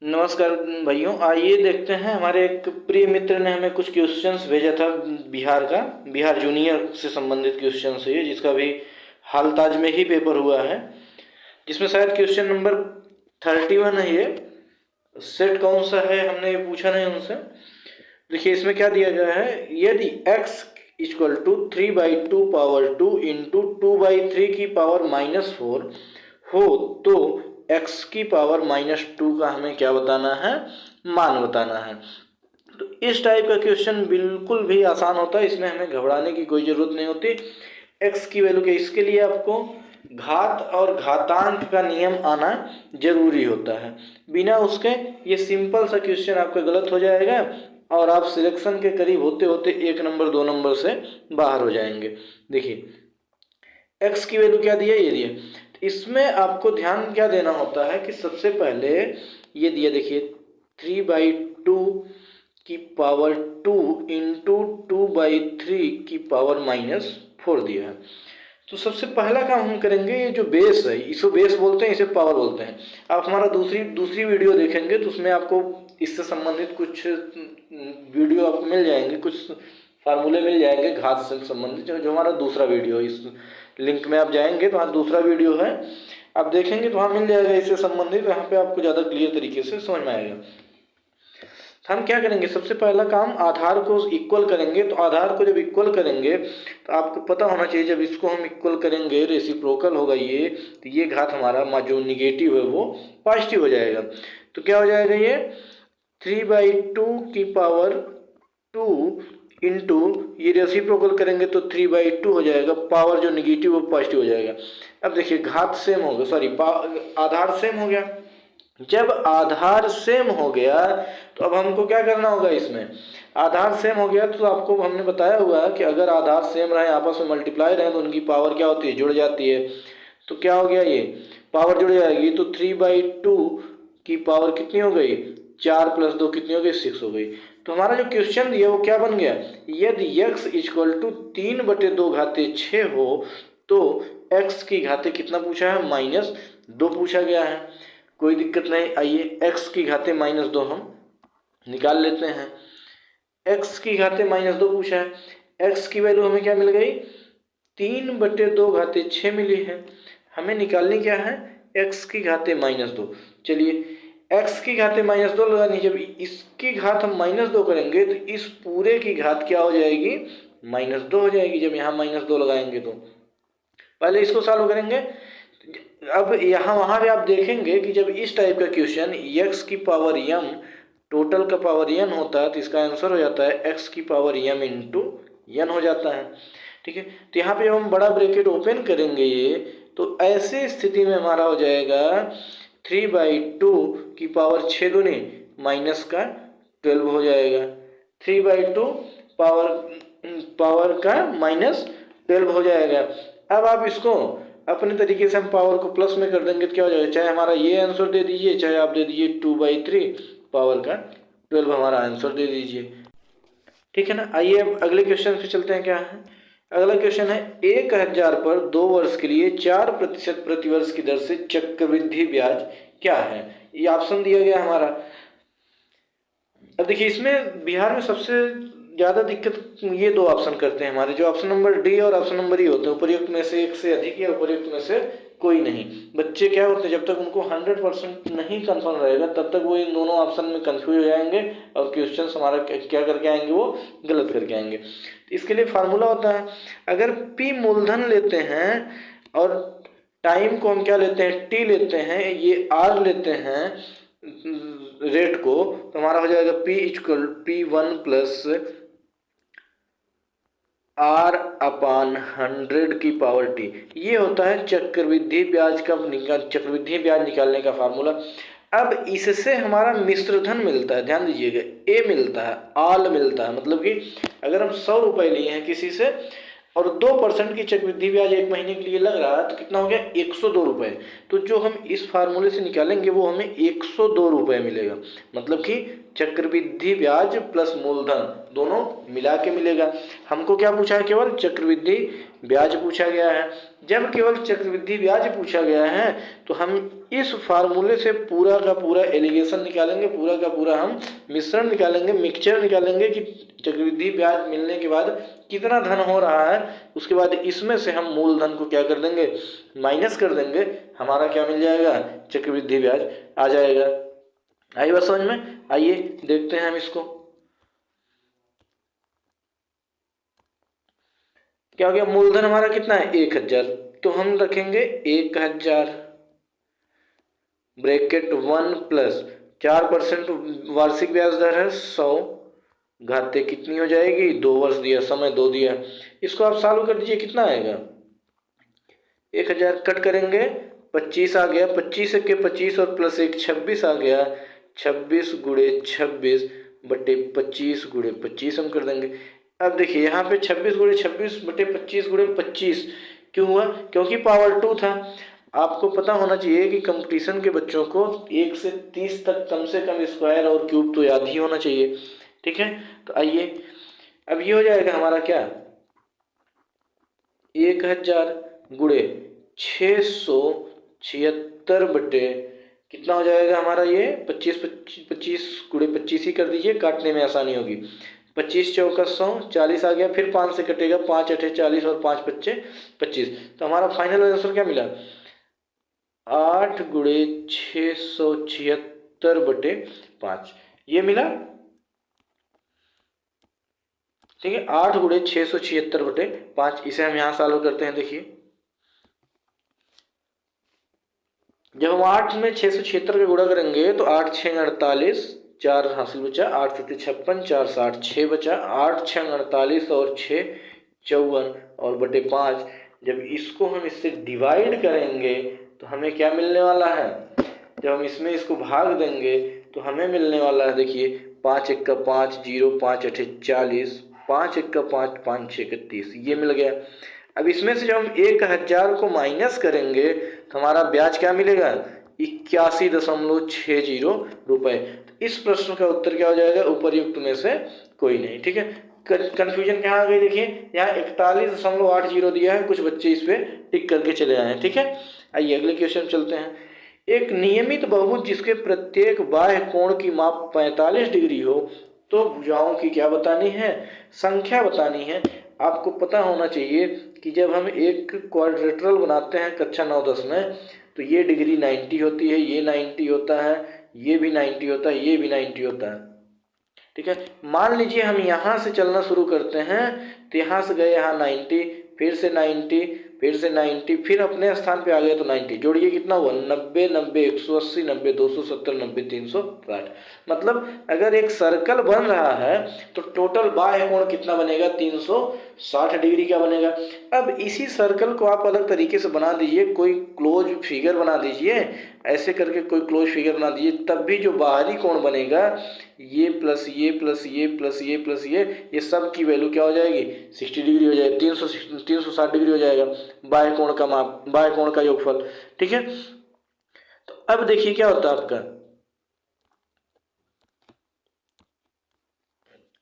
नमस्कार भाइयों, आइए देखते हैं। हमारे एक प्रिय मित्र ने हमें कुछ क्वेश्चंस भेजा था बिहार जूनियर से संबंधित क्वेश्चंस है, जिसका भी हाल ताज में ही पेपर हुआ है, जिसमें शायद क्वेश्चन नंबर 31 है। ये सेट कौन सा है हमने ये पूछा नहीं उनसे। देखिए इसमें क्या दिया गया है, यदि x equal to 3/2 power 2 into 2/3 की पावर -4 हो तो x की पावर -2 का हमें क्या बताना है, मान बताना है। तो इस टाइप का क्वेश्चन बिल्कुल भी आसान होता है, इसमें हमें घबराने की कोई ज़रूरत नहीं होती। x की वैल्यू के इसके लिए आपको घात और घातांक का नियम आना जरूरी होता है, बिना उसके ये सिंपल सा क्वेश्चन आपका गलत हो जाएगा और आप सिलेक्शन के करीब होते होते 1 नंबर 2 नंबर से बाहर हो जाएंगे। देखिए x की वैल्यू क्या दी है, ये दी है। इसमें आपको ध्यान क्या देना होता है कि सबसे पहले ये दिया, देखिए 3/2 की पावर 2 इंटू 2/3 की पावर -4 दिया है। तो सबसे पहला काम हम करेंगे, ये जो बेस है इसको बेस बोलते हैं, इसे पावर बोलते हैं। आप हमारा दूसरी वीडियो देखेंगे तो उसमें आपको इससे संबंधित कुछ वीडियो आपको मिल जाएंगे, कुछ फार्मूले मिल जाएंगे घात से संबंधित, जो हमारा दूसरा वीडियो है। इस लिंक में आप जाएंगे तो वहाँ दूसरा वीडियो है, आप देखेंगे तो वहाँ मिल जाएगा इससे संबंधित। यहाँ पे आपको ज़्यादा क्लियर तरीके से समझ में आएगा। हम क्या करेंगे, सबसे पहला काम आधार को इक्वल करेंगे। तो आधार को जब इक्वल करेंगे तो आपको पता होना चाहिए, जब इसको हम इक्वल करेंगे रेसिप्रोकल होगा ये, तो ये घात हमारा जो निगेटिव है वो पॉजिटिव हो जाएगा। तो क्या हो जाएगा, ये 3/2 की पावर 2 इंटू ये रेसिप्रोकल करेंगे तो 3/2 हो जाएगा, पावर जो निगेटिव वो पॉजिटिव हो जाएगा। अब देखिए घात सेम होगा, सॉरी आधार सेम हो गया। जब आधार सेम हो गया तो अब हमको क्या करना होगा, इसमें आधार सेम हो गया तो आपको हमने बताया हुआ है कि अगर आधार सेम रहे, आपस में मल्टीप्लाई रहे, तो उनकी पावर क्या होती है, जुड़ जाती है। तो क्या हो गया, ये पावर जुड़ जाएगी। तो 3/2 की पावर कितनी हो गई, 4 + 2 कितनी हो गई, 6 हो गई। तो हमारा जो क्वेश्चन दिया वो क्या बन गया, यदि x इक्वल टू 3/2 घाते 6 हो तो x की घाते कितना पूछा है, -2 पूछा गया है। कोई दिक्कत नहीं, आइए x की घाते -2 हम निकाल लेते हैं। x की घाते -2 पूछा है, x की वैल्यू हमें क्या मिल गई, 3/2 घाते 6 मिली है। हमें निकालनी क्या है, x की घाते -2। चलिए x की घाते -2 लगानी, जब इसकी घात हम -2 करेंगे तो इस पूरे की घात क्या हो जाएगी, -2 हो जाएगी। जब यहाँ -2 लगाएंगे तो पहले इसको सॉल्व करेंगे। अब यहाँ वहाँ भी आप देखेंगे कि जब इस टाइप का क्वेश्चन x की पावर m टोटल का पावर n होता है तो इसका आंसर हो जाता है x की पावर m इंटू n हो जाता है। ठीक है, तो यहाँ पे हम बड़ा ब्रैकेट ओपन करेंगे ये, तो ऐसे स्थिति में हमारा हो जाएगा 3/2 की पावर 6 दूनी -12 हो जाएगा। 3/2 पावर का -12 हो जाएगा। अब आप इसको अपने तरीके से हम पावर को प्लस में कर देंगे तो क्या हो जाएगा, चाहे हमारा ये आंसर दे दीजिए, चाहे आप दे दीजिए 2/3 पावर का 12 हमारा आंसर दे दीजिए। ठीक है ना। आइए अब अगले क्वेश्चन पे चलते हैं। क्या है अगला क्वेश्चन है, 1000 पर 2 वर्ष के लिए 4% प्रतिवर्ष की दर से चक्रवृद्धि ब्याज क्या है। ये ऑप्शन दिया गया हमारा। अब देखिए इसमें बिहार में सबसे ज़्यादा दिक्कत ये 2 ऑप्शन करते हैं हमारे, जो ऑप्शन नंबर डी और ऑप्शन नंबर ई होते हैं। उपयुक्त में से एक से अधिक या उपयुक्त में से कोई नहीं। बच्चे क्या होते हैं, जब तक उनको 100% नहीं कंफर्म रहेगा तब तक वो इन दोनों ऑप्शन में कंफ्यूज हो जाएंगे और क्वेश्चन हमारा क्या करके आएंगे, वो गलत करके आएंगे। इसके लिए फार्मूला होता है, अगर पी मूलधन लेते हैं और टाइम को हम क्या लेते हैं, टी लेते हैं, ये आर लेते हैं रेट को, तो हमारा हो जाएगा P1 प्लस R/100 की पावर टी। ये होता है चक्रवृद्धि ब्याज चक्रवृद्धि ब्याज निकालने का फार्मूला। अब इससे हमारा मिश्रधन मिलता है, ध्यान दीजिएगा, ए मिलता है, आल मिलता है। मतलब कि अगर हम 100 रुपये लिए हैं किसी से और 2% की चक्रवृद्धि ब्याज 1 महीने के लिए लग रहा है, तो कितना हो गया, 102 रुपये। तो जो हम इस फार्मूले से निकालेंगे वो हमें 102 रुपये मिलेगा। मतलब कि चक्रवृद्धि ब्याज प्लस मूलधन दोनों मिला के मिलेगा। हमको क्या पूछा है? केवल चक्रवृद्धि ब्याज पूछा गया है। जब केवल चक्रवृद्धि ब्याज पूछा गया है तो हम इस फार्मूले से पूरा का पूरा एलिगेशन निकालेंगे, पूरा का पूरा हम मिश्रण निकालेंगे, मिक्सचर निकालेंगे कि चक्रवृद्धि ब्याज मिलने के बाद कितना धन हो रहा है। उसके बाद इसमें से हम मूलधन को क्या कर देंगे? माइनस कर देंगे। हमारा क्या मिल जाएगा? चक्रवृद्धि ब्याज आ जाएगा। आई बात समझ में? आइए देखते हैं हम इसको। क्या हो गया? मूलधन हमारा कितना है? 1000। तो हम रखेंगे 1000 ब्रैकेट 1 प्लस 4% वार्षिक ब्याज दर है 100, घाते कितनी हो जाएगी? 2 वर्ष दिया, समय 2 दिया। इसको आप सॉल्व कर दीजिए, कितना आएगा? 1000 कट करेंगे 25 आ गया, 25 के 25 और प्लस 1 26 आ गया। 26 गुणे 26 बटे 25 गुणे 25 हम कर देंगे। अब देखिए यहाँ पे 26 गुणे 26 बटे 25 गुणे 25 क्यों हुआ? क्योंकि पावर 2 था। आपको पता होना चाहिए कि कंपटीशन के बच्चों को 1 से 30 तक कम से कम स्क्वायर और क्यूब तो याद ही होना चाहिए। ठीक है, तो आइए अब ये हो जाएगा हमारा क्या? 1000 गुणे 676 बटे कितना हो जाएगा हमारा? ये 25 गुणे 25 ही कर दीजिए, काटने में आसानी होगी। 25 चौका 100, 40 आ गया, फिर 5 से कटेगा, 5 अठे 40 और 5 पच्चे 25। तो हमारा फाइनल आंसर क्या मिला? 8 गुणे 676 बटे 5 ये मिला। ठीक है, 8 गुणे 676 बटे 5। इसे हम यहाँ सॉल्व करते हैं। देखिए जब हम 8 में 676 का गुणा करेंगे तो 8 6 48, 4 हासिल बचा, 8 7 56, 4 60, 6 बचा, 8 6 48 और 6 54 और बटे 5। जब इसको हम इससे डिवाइड करेंगे तो हमें क्या मिलने वाला है? जब हम इसमें इसको भाग देंगे तो हमें मिलने वाला है, देखिए 5 1 का 5 0, 5 8 40, 5 1 का 5 5 6 31, ये मिल गया। अब इसमें से जब हम 1000 को माइनस करेंगे तो हमारा ब्याज क्या मिलेगा? 81.60 रुपए। तो इस प्रश्न का उत्तर क्या हो जाएगा? उपर्युक्त में से कोई नहीं। ठीक है, कंफ्यूजन कहाँ आ गई? देखिए यहाँ 41.80 दिया है, कुछ बच्चे इस पे टिक करके चले आए हैं। ठीक है, आइए अगले क्वेश्चन चलते हैं। एक नियमित बहुभुज जिसके प्रत्येक बाह्य कोण की माप 45 डिग्री हो तो भुजाओं की क्या बतानी है? संख्या बतानी है। आपको पता होना चाहिए कि जब हम एक क्वाड्रेटरल बनाते हैं कक्षा 9-10 में तो ये डिग्री 90 होती है, ये 90 होता है, ये भी 90 होता है, ये भी 90 होता है। ठीक है, मान लीजिए हम यहाँ से चलना शुरू करते हैं तो यहाँ से गए यहाँ 90, फिर से 90, फिर से 90, फिर अपने स्थान पे आ गए तो 90। जोड़िए कितना हुआ? 90 90 180, 90 270, 90 360। मतलब अगर एक सर्कल बन रहा है तो टोटल बाह्य कोण कितना बनेगा? 360 डिग्री का बनेगा। अब इसी सर्कल को आप अलग तरीके से बना दीजिए, कोई क्लोज फिगर बना दीजिए, ऐसे करके कोई क्लोज फिगर बना दीजिए, तब भी जो बाहरी कोण बनेगा ये प्लस ये प्लस ये प्लस ये प्लस ये सब की वैल्यू क्या हो जाएगी? 60 डिग्री हो जाएगी, 360 डिग्री हो जाएगा बाह्य कोण का माप, बाह्य कोण का योगफल। ठीक है, तो अब देखिए क्या होता है आपका।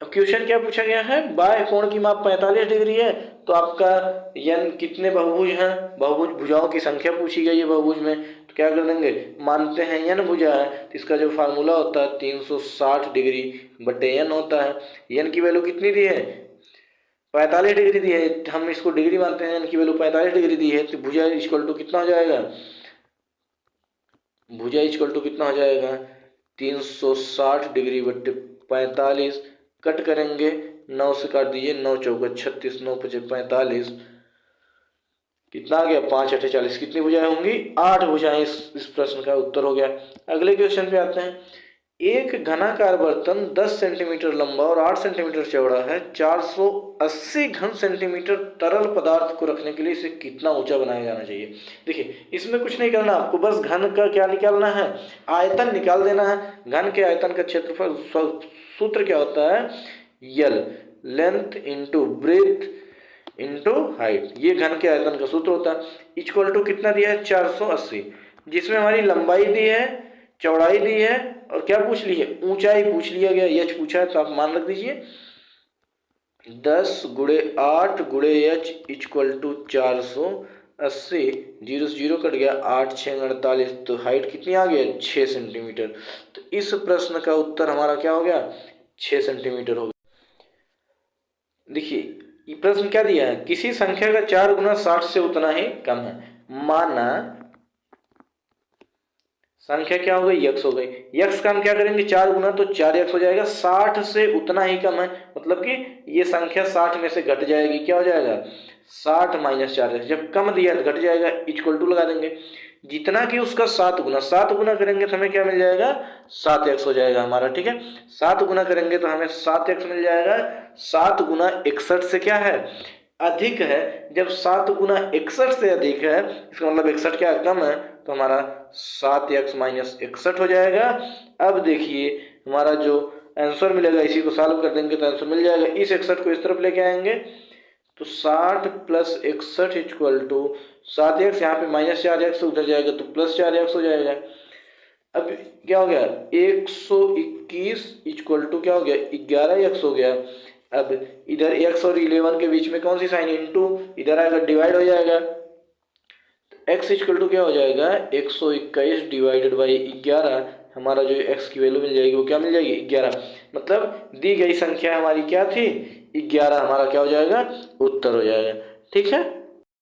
अब क्वेश्चन क्या पूछा गया है? बाह्य कोण की माप 45 डिग्री है तो आपका यन कितने बहुभुज हैं? बहुभुज भुजाओं की संख्या पूछी गई है बहुभुज में, तो क्या कर देंगे? मानते हैं यन भुजा है तो इसका जो फार्मूला होता है 360 डिग्री बटे यन होता है। यन की वैल्यू कितनी दी है? 45 डिग्री दी है, हम इसको डिग्री मानते हैं, यन की वैल्यू 45 डिग्री दी है, तो भुजा इक्वल टू कितना हो जाएगा? भुजा इक्वल टू कितना हो जाएगा? 360 डिग्री बटे 45, कट करेंगे 9 से काट दीजिए, 9 चौका 36, 9 पचे 45, कितना आ गया? 5 8 40। कितनी भुजाएं होंगी? 8 भुजाएं। इस प्रश्न का उत्तर हो गया। अगले क्वेश्चन पे आते हैं। एक घनाकार बर्तन 10 सेंटीमीटर लंबा और 8 सेंटीमीटर चौड़ा है। 480 घन सेंटीमीटर तरल पदार्थ को रखने के लिए इसे कितना ऊंचा बनाया जाना चाहिए? देखिए इसमें कुछ नहीं करना, आपको बस घन का क्या निकालना है? आयतन निकाल देना है। घन के आयतन का क्षेत्रफल सूत्र क्या होता है? यल, length into breadth into height, ये घन के आयतन का सूत्र होता है। इक्वल टू कितना दिया है? 480, जिसमें हमारी लंबाई दी है, चौड़ाई दी है और क्या पूछ ली है? ऊंचाई पूछ लिया गया। यच पूछा है तो आप मान रख दीजिए। 10 गुणे 8 गुणे h इक्वल टू 480। 0 से 0 कट गया, 8 6 48, तो हाइट कितनी आ गया 6 सेंटीमीटर। तो इस प्रश्न का उत्तर हमारा क्या हो गया 6 सेंटीमीटर हो गया। देखिए ये प्रश्न क्या दिया है, किसी संख्या का 4 गुना 60 से उतना ही कम है। माना संख्या क्या हो गई x हो गई, x का हम क्या करेंगे 4 गुना, तो 4x हो जाएगा। 60 से उतना ही कम है मतलब कि ये संख्या 60 में से घट जाएगी, क्या हो जाएगा 60 माइनस 4x। जब कम दिया तो घट जाएगा, इक्वल टू लगा देंगे। जितना कि उसका 7 गुना, 7 गुना करेंगे तो हमें क्या मिल जाएगा 7x हो जाएगा हमारा, ठीक है। 7 गुना करेंगे तो हमें 7x मिल जाएगा। 7 गुना 61 से क्या है अधिक है। जब 7 गुना 61 से अधिक है, इसका मतलब 61 क्या कम है, तो हमारा 7x माइनस 61 हो जाएगा। अब देखिए हमारा जो आंसर मिलेगा इसी को सॉल्व कर देंगे तो आंसर मिल जाएगा। इस 61 को इस तरफ लेके आएंगे तो 60 प्लस 61 इक्वल टू 7x, यहाँ पे माइनस 4x उधर जाएगा तो प्लस 4x हो जाएगा। अब क्या हो गया 121 इक्वल टू क्या हो गया 11x हो गया। अब इधर x और 11 के बीच में कौन सी साइन, इनटू, इधर आएगा डिवाइड हो जाएगा। x इक्वल टू क्या हो जाएगा 121 डिवाइडेड बाई 11। हमारा जो x की वैल्यू मिल जाएगी वो क्या मिल जाएगी 11। मतलब दी गई संख्या हमारी क्या थी 11, हमारा क्या हो जाएगा उत्तर हो जाएगा, ठीक है।